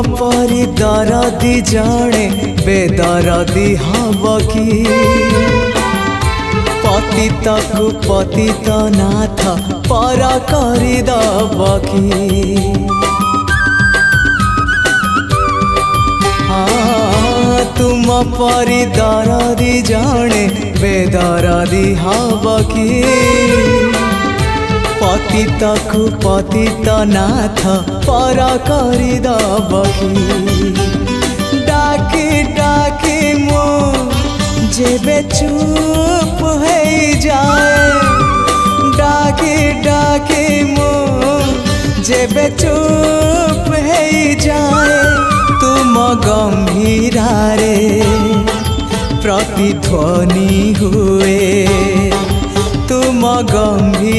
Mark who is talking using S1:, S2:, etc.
S1: परी दरदी जड़े बेदरदी हब कि पतित को पतित नाथ पर करदब कि तुम परी दरदी जड़े बेदरदी हब कि पतित को पतित नाथ पर करदब कि डाकी डाकी मो जेबे चुप हो जाए डाकी डाकी मो जेबे चुप हो जाए तुम गंभीरारे प्रतिध्वनि हुए तुम गंभीर